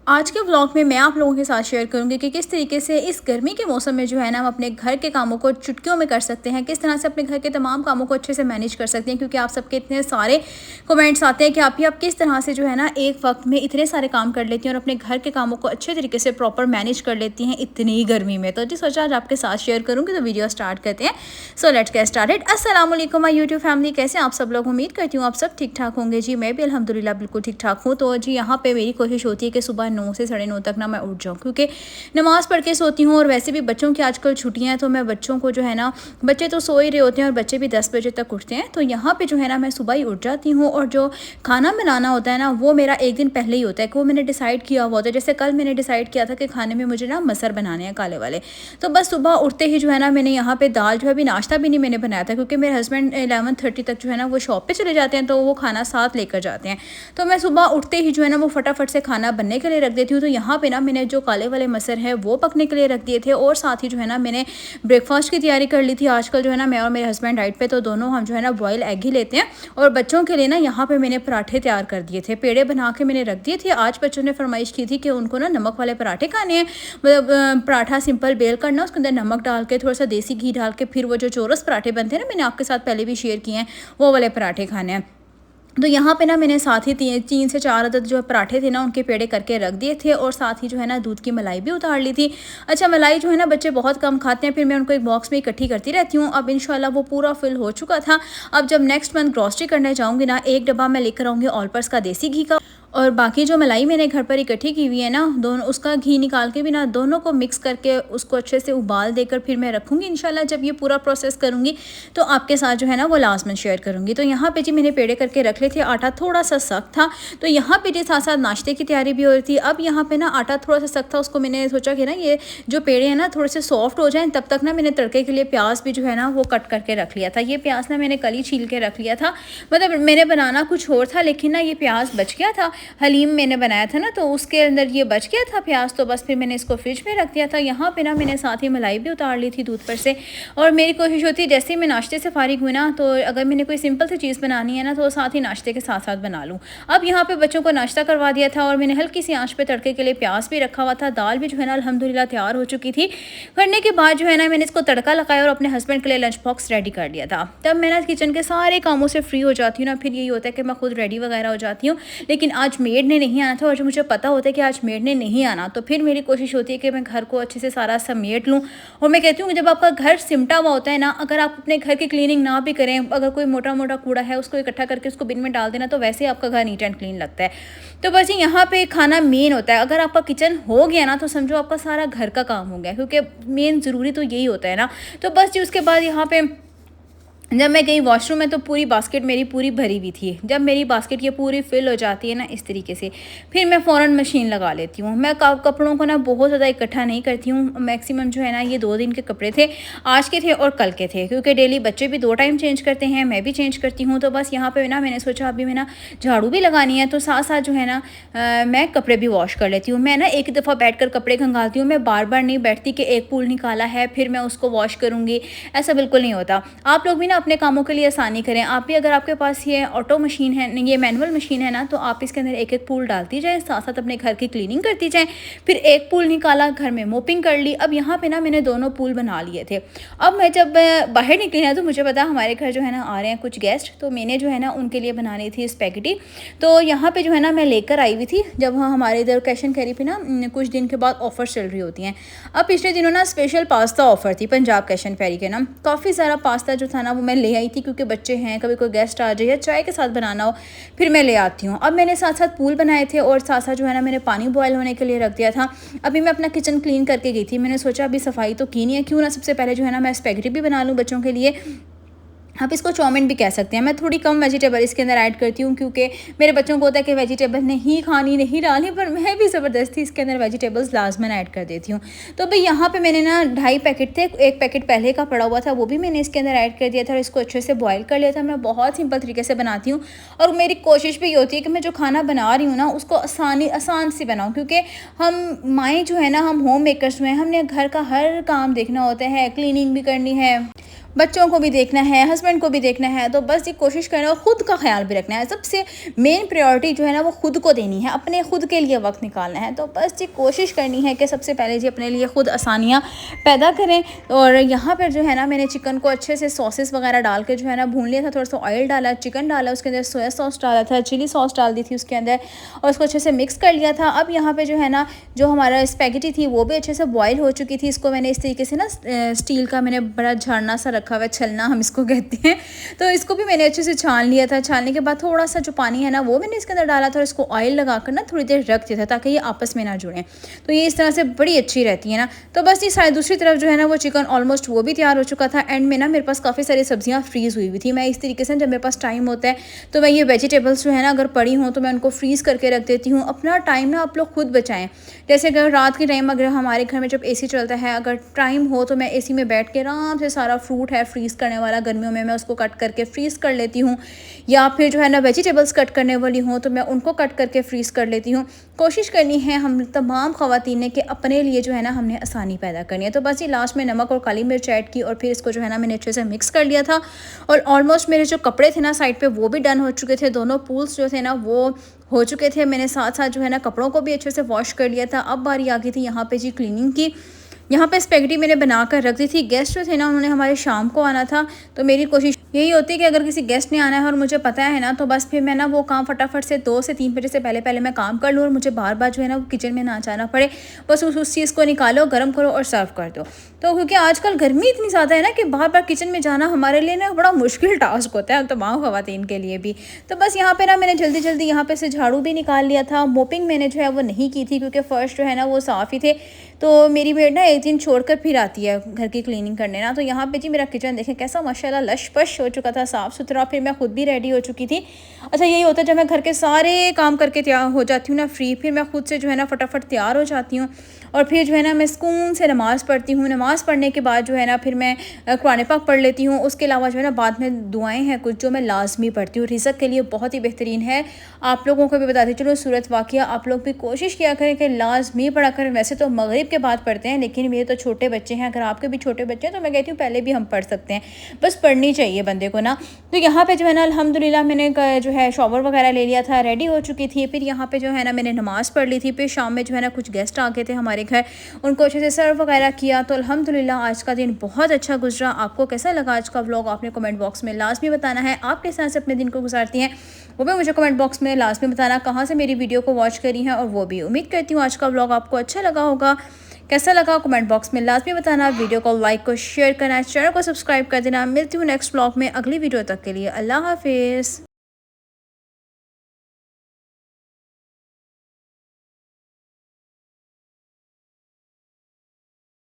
आज के व्लॉग में मैं आप लोगों के साथ शेयर करूंगी कि किस तरीके से इस गर्मी के मौसम में जो है ना हम अपने घर के कामों को चुटकियों में कर सकते हैं, किस तरह से अपने घर के तमाम कामों को अच्छे से मैनेज कर सकते हैं। क्योंकि आप सबके इतने सारे कमेंट्स आते हैं कि आप किस तरह से जो है ना एक वक्त में इतने सारे काम कर लेती हैं और अपने घर के कामों को अच्छे तरीके से प्रॉपर मैनेज कर लेती हैं इतनी गर्मी में। तो जी सोचा आज आपके साथ शेयर करूँगी, तो वीडियो स्टार्ट करते हैं। So let's get started. अस्सलाम वालेकुम माय यूट्यूब फैमिली, कैसे आप सब लोग? उम्मीद करती हूँ आप सब ठीक ठाक होंगे। जी मैं भी अल्हम्दुलिल्लाह बिल्कुल ठीक ठाक हूँ। तो जी यहाँ पे मेरी कोशिश होती है कि सुबह 9 से 9:30 तक ना मैं उठ जाऊँ, क्योंकि नमाज़ पढ़ के सोती हूँ। और वैसे भी बच्चों की आजकल छुट्टियाँ हैं, तो मैं बच्चों को जो है ना, बच्चे तो सो ही रहे होते हैं और बच्चे भी 10 बजे तक उठते हैं। तो यहाँ पे जो है ना मैं सुबह ही उठ जाती हूँ। और जो खाना बनाना होता है ना, वो मेरा एक दिन पहले ही होता है कि वो मैंने डिसाइड किया हुआ होता है। जैसे कल मैंने डिसाइड किया था कि खाने में मुझे ना मसर बनाने हैं काले वाले। तो बस सुबह उठते ही जो है ना मैंने यहाँ पे दाल जो है, अभी नाश्ता भी नहीं मैंने बनाया था, क्योंकि मेरे हस्बैंड 11:30 तक जो है ना वो शॉप पे चले जाते हैं, तो वो खाना साथ लेकर जाते हैं। तो मैं सुबह उठते ही जो है ना वो फटाफट से खाना बनने के लिए रख देती हूँ। तो यहाँ पे ना मैंने जो काले वाले मसर है वो पकने के लिए रख दिए थे, और साथ ही जो है ना मैंने ब्रेकफास्ट की तैयारी कर ली थी। आजकल जो है ना मैं और मेरे हस्बैंड डाइट पे, तो दोनों हम जो है ना बॉयल एग ही लेते हैं। और बच्चों के लिए ना यहाँ पे मैंने पराठे तैयार कर दिए थे, पेड़े बना के मैंने रख दिए थे। आज बच्चों ने फरमाइश की थी कि उनको ना नमक वाले पराठे खाने हैं। मतलब पराठा सिंपल बेल करना, उसके अंदर नमक डाल के थोड़ा सा देसी घी डाल के फिर वो जो चोरस पराठे बनते हैं ना, मैंने आपके साथ पहले भी शेयर किए हैं, वो वाले पराठे खाने हैं। तो यहाँ पे ना मैंने साथ ही 3 से 4 अदद जो पराठे थे ना उनके पेड़े करके रख दिए थे, और साथ ही जो है ना दूध की मलाई भी उतार ली थी। अच्छा, मलाई जो है ना बच्चे बहुत कम खाते हैं, फिर मैं उनको एक बॉक्स में इकट्ठी करती रहती हूँ। अब इंशाल्लाह वो पूरा फिल हो चुका था। अब जब नेक्स्ट मंथ ग्रॉसरी करने जाऊँगी ना, एक डब्बा मैं लेकर आऊँगी ऑलपर्स का देसी घी का, और बाकी जो मलाई मैंने घर पर इकट्ठी की हुई है ना, दोनों उसका घी निकाल के भी ना दोनों को मिक्स करके उसको अच्छे से उबाल देकर फिर मैं रखूँगी। इंशाल्लाह जब ये पूरा प्रोसेस करूँगी तो आपके साथ जो है ना वो लास्ट में शेयर करूँगी। तो यहाँ पे जी मैंने पेड़े करके रख ले थे। आटा थोड़ा सा सख्त था, तो यहाँ पे जी साथ साथ नाश्ते की तैयारी भी हो रही थी। अब यहाँ पे ना आटा थोड़ा सा सख्त था, उसको मैंने सोचा कि ना ये जो पेड़े हैं ना थोड़े से सॉफ्ट हो जाएँ, तब तक ना मैंने तड़के के लिए प्याज भी जो है ना वो कट करके रख लिया था। ये प्याज ना मैंने कल ही छील के रख लिया था, मतलब मैंने बनाना कुछ और था, लेकिन ना ये प्याज बच गया था। हलीम मैंने बनाया था ना, तो उसके अंदर ये बच गया था प्याज, तो बस फिर मैंने इसको फ्रिज में रख दिया था। यहाँ पे ना मैंने साथ ही मलाई भी उतार ली थी दूध पर से। और मेरी कोशिश होती है जैसे ही मैं नाश्ते से फारिग हुई ना, तो अगर मैंने कोई सिंपल सी चीज़ बनानी है ना, तो साथ ही नाश्ते के साथ साथ बना लूँ। अब यहाँ पे बच्चों को नाश्ता करवा दिया था, और मैंने हल्की सी आंच पे तड़के के लिए प्याज भी रखा हुआ था। दाल भी जो है ना अल्हम्दुलिल्लाह तैयार हो चुकी थी। करने के बाद जो है ना मैंने इसको तड़का लगाया और अपने हस्बैंड के लिए लंच बॉक्स रेडी कर दिया था। तब मैं ना किचन के सारे कामों से फ्री हो जाती हूँ ना, फिर यही होता है कि मैं खुद रेडी वगैरह हो जाती हूँ। लेकिन आज मेड ने नहीं आना था, और जो मुझे पता होता है कि आज मेड ने नहीं आना, तो फिर मेरी कोशिश होती है कि मैं घर को अच्छे से सारा समेट लूँ। और मैं कहती हूँ जब आपका घर सिमटा हुआ होता है ना, अगर आप अपने घर की क्लीनिंग ना भी करें, अगर कोई मोटा मोटा कूड़ा है उसको इकट्ठा करके उसको बिन में डाल देना, तो वैसे ही आपका घर नीट एंड क्लीन लगता है। तो बस यहाँ पे खाना मेन होता है। अगर आपका किचन हो गया ना, तो समझो आपका सारा घर का काम हो गया, क्योंकि मेन ज़रूरी तो यही होता है ना। तो बस जी उसके बाद यहाँ पे जब मैं गई वॉशरूम में, तो पूरी बास्केट मेरी पूरी भरी हुई थी। जब मेरी बास्केट ये पूरी फिल हो जाती है ना इस तरीके से, फिर मैं फ़ौरन मशीन लगा लेती हूँ। मैं कपड़ों को ना बहुत ज़्यादा इकट्ठा नहीं करती हूँ। मैक्सिमम जो है ना ये 2 दिन के कपड़े थे, आज के थे और कल के थे, क्योंकि डेली बच्चे भी 2 टाइम चेंज करते हैं, मैं भी चेंज करती हूँ। तो बस यहाँ पर ना मैंने सोचा अभी मैं ना झाड़ू भी लगानी है, तो साथ साथ जो है ना मैं कपड़े भी वॉश कर लेती हूँ। मैं ना एक दफ़ा बैठ कर कपड़े खंगालती हूँ। मैं बार बार नहीं बैठती कि एक पूल निकाला है फिर मैं उसको वॉश करूँगी, ऐसा बिल्कुल नहीं होता। आप लोग भी ना अपने कामों के लिए आसानी करें। आप भी अगर आपके पास ये ऑटो मशीन है, ये मैनुअल मशीन है ना, तो आप इसके अंदर एक एक पूल डालती जाएं, साथ साथ अपने घर की क्लीनिंग करती जाएं। फिर एक पूल निकाला, घर में मोपिंग कर ली। अब यहाँ पे ना मैंने दोनों पूल बना लिए थे। अब मैं जब बाहर निकली ना, तो मुझे पता हमारे घर जो है ना आ रहे हैं कुछ गेस्ट, तो मैंने जो है ना उनके लिए बनानी थी स्पैगेटी। तो यहाँ पे जो है ना मैं लेकर आई हुई थी, जब हमारे इधर कैश एंड कैरी पे ना कुछ दिन के बाद ऑफर चल रही होती हैं। अब पिछले दिनों ना स्पेशल पास्ता ऑफर थी पंजाब कैश एंड कैरी के ना, काफ़ी सारा पास्ता जो था ना वो मैं ले आई थी, क्योंकि बच्चे हैं, कभी कोई गेस्ट आ जाए या चाय के साथ बनाना हो, फिर मैं ले आती हूँ। अब मैंने साथ साथ पूल बनाए थे, और साथ साथ जो है ना मैंने पानी बॉयल होने के लिए रख दिया था। अभी मैं अपना किचन क्लीन करके गई थी, मैंने सोचा अभी सफाई तो की नहीं है, क्यों ना सबसे पहले जो है ना मैं स्पैगेटी भी बना लूँ बच्चों के लिए। आप इसको चाउमीन भी कह सकते हैं। मैं थोड़ी कम वेजिटेबल इसके अंदर ऐड करती हूँ, क्योंकि मेरे बच्चों को होता है कि वेजिटेबल नहीं खानी नहीं डालनी, पर मैं भी ज़बरदस्ती इसके अंदर वेजिटेबल्स लाजमन ऐड कर देती हूँ। तो भाई यहाँ पे मैंने ना 2.5 पैकेट थे, एक पैकेट पहले का पड़ा हुआ था, वो भी मैंने इसके अंदर ऐड कर दिया था और इसको अच्छे से बॉयल कर लिया था। मैं बहुत सिंपल तरीके से बनाती हूँ, और मेरी कोशिश भी ये होती है कि मैं जो खाना बना रही हूँ ना उसको आसान से बनाऊँ, क्योंकि हम माएँ जो है ना, हम होम मेकर्स में हमने घर का हर काम देखना होता है, क्लीनिंग भी करनी है, बच्चों को भी देखना है, हस्बैंड को भी देखना है, तो बस ये कोशिश करना और ख़ुद का ख्याल भी रखना है। सबसे मेन प्रायोरिटी जो है ना वो खुद को देनी है, अपने खुद के लिए वक्त निकालना है। तो बस ये कोशिश करनी है कि सबसे पहले जी अपने लिए खुद आसानियाँ पैदा करें। और यहाँ पर जो है ना मैंने चिकन को अच्छे से सॉसेस वगैरह डाल के जो है ना भून लिया था, थोड़ा सा ऑयल डाला, चिकन डाला, उसके अंदर सोया सॉस डाला था, चिली सॉस डाल दी थी उसके अंदर, और उसको अच्छे से मिक्स कर लिया था। अब यहाँ पे जो है ना जो हमारा स्पैगेटी थी वो भी अच्छे से बॉईल हो चुकी थी। इसको मैंने इस तरीके से ना स्टील का मैंने बड़ा झाड़ना सा रखा हुआ है, छलना हम इसको कहते हैं, तो इसको भी मैंने अच्छे से छान लिया था। छानने के बाद थोड़ा सा जो पानी है ना वो मैंने इसके अंदर डाला था और इसको ऑयल लगाकर ना थोड़ी देर रख दिया था ताकि ये आपस में ना जुड़ें। तो ये इस तरह से बड़ी अच्छी रहती है ना। तो बस ये सारी दूसरी तरफ जो है ना वो चिकन ऑलमोस्ट वो भी तैयार हो चुका था। एंड में ना मेरे पास काफ़ी सारी सब्जियाँ फ्रीज़ हुई हुई थी। मैं इस तरीके से जब मेरे पास टाइम होता है तो मैं ये वेजिटेबल्स जो है ना अगर पड़ी हों तो मैं उनको फ्रीज़ करके रख देती हूँ। अपना टाइम ना आप लोग खुद बचाएं। जैसे अगर रात के टाइम अगर हमारे घर में जब एसी चलता है, अगर टाइम हो तो मैं एसी में बैठ के आराम से सारा फ्रूट है फ्रीज़ करने वाला गर्मियों में मैं उसको कट करके फ्रीज़ कर लेती हूँ। या फिर जो है ना वेजिटेबल्स कट करने वाली हूँ तो मैं उनको कट करके फ्रीज़ कर लेती हूँ। कोशिश करनी है हम तमाम ख़वातीन ने कि अपने लिए जो है ना हमने आसानी पैदा करनी है। तो बस ये लास्ट में नमक और काली मिर्च ऐड की और फिर इसको जो है ना मैंने अच्छे से मिक्स कर लिया था। और ऑलमोस्ट मेरे जो कपड़े थे ना साइड पे वो भी डन हो चुके थे। दोनों पूल्स जो थे ना वो हो चुके थे। मैंने साथ साथ जो है ना कपड़ों को भी अच्छे से वॉश कर लिया था। अब बारी आ गई थी यहाँ पे जी क्लीनिंग की। यहाँ पे स्पैगेटी मैंने बना कर रख दी थी। गेस्ट जो थे ना उन्होंने हमारे शाम को आना था, तो मेरी कोशिश यही होती है कि अगर किसी गेस्ट ने आना है और मुझे पता है ना तो बस फिर मैं ना वो काम फटाफट से 2 से 3 बजे से पहले मैं काम कर लूँ और मुझे बार बार जो है ना वो किचन में ना जाना पड़े। बस उस चीज़ को निकालो, गर्म करो और सर्व कर दो। तो क्योंकि आजकल गर्मी इतनी ज़्यादा है ना कि बार बार किचन में जाना हमारे लिए ना बड़ा मुश्किल टास्क होता है, तमाम ख़वातीन के लिए भी। तो बस यहाँ पे ना मैंने जल्दी जल्दी यहाँ पे से झाड़ू भी निकाल लिया था। मोपिंग मैंने जो है वो नहीं की थी क्योंकि फ़र्श जो है ना वो साफ़ ही थे। तो मेरी मेड ना एक दिन छोड़कर फिर आती है घर की क्लीनिंग करने ना। तो यहाँ पे जी मेरा किचन देखें कैसा माशाल्लाह लश पश हो चुका था, साफ़ सुथरा। फिर मैं खुद भी रेडी हो चुकी थी। अच्छा यही होता है जब मैं घर के सारे काम करके तैयार हो जाती हूँ ना फ्री, फिर मैं खुद से जो है ना फटाफट तैयार हो जाती हूँ और फिर जो है ना मैं सुकून से नमाज़ पढ़ती हूँ। नमाज़ पढ़ने के बाद जो है ना फिर मैं कुरान पाक पढ़ लेती हूँ। उसके अलावा जो है ना बाद में दुआएं हैं कुछ जो मैं लाजमी पढ़ती हूँ, रिज़्क़ के लिए बहुत ही बेहतरीन है। आप लोगों को भी बताती चलो सूरत वाक़िया आप लोग भी कोशिश किया करें कि लाजमी पढ़ा करें। वैसे तो मगरिब के बाद पढ़ते हैं लेकिन मेरे तो छोटे बच्चे हैं, अगर आपके भी छोटे बच्चे हैं तो मैं कहती हूँ पहले भी हम पढ़ सकते हैं, बस पढ़नी चाहिए बंदे को ना। तो यहाँ पे जो है ना अल्हम्दुलिल्लाह मैंने जो है शॉवर वगैरह ले लिया था, रेडी हो चुकी थी। फिर यहाँ पे जो है ना मैंने नमाज़ पढ़ ली थी। फिर शाम में जो है ना कुछ गेस्ट आ गए थे हमारे घर, उनको अच्छे से सर्व वगैरह किया। तो अल्हम्दुलिल्लाह आज का दिन बहुत अच्छा गुजरा। आपको कैसा लगा आज का व्लॉग आपने कमेंट बॉक्स में लाजमी बताना है। आप किस तरह से अपने दिन को गुजारती हैं वो भी मुझे कमेंट बॉक्स में लाजमी बताना, कहाँ से मेरी वीडियो को वॉच करी हैं और वो भी। उम्मीद करती हूँ आज का व्लॉग आपको अच्छा लगा होगा। कैसा लगा कमेंट बॉक्स में लाजमी बताना। वीडियो को लाइक को शेयर करना, चैनल को सब्सक्राइब कर देना। मिलती हूँ नेक्स्ट व्लॉग में अगली वीडियो तक के लिए। अल्लाह हाफिज़।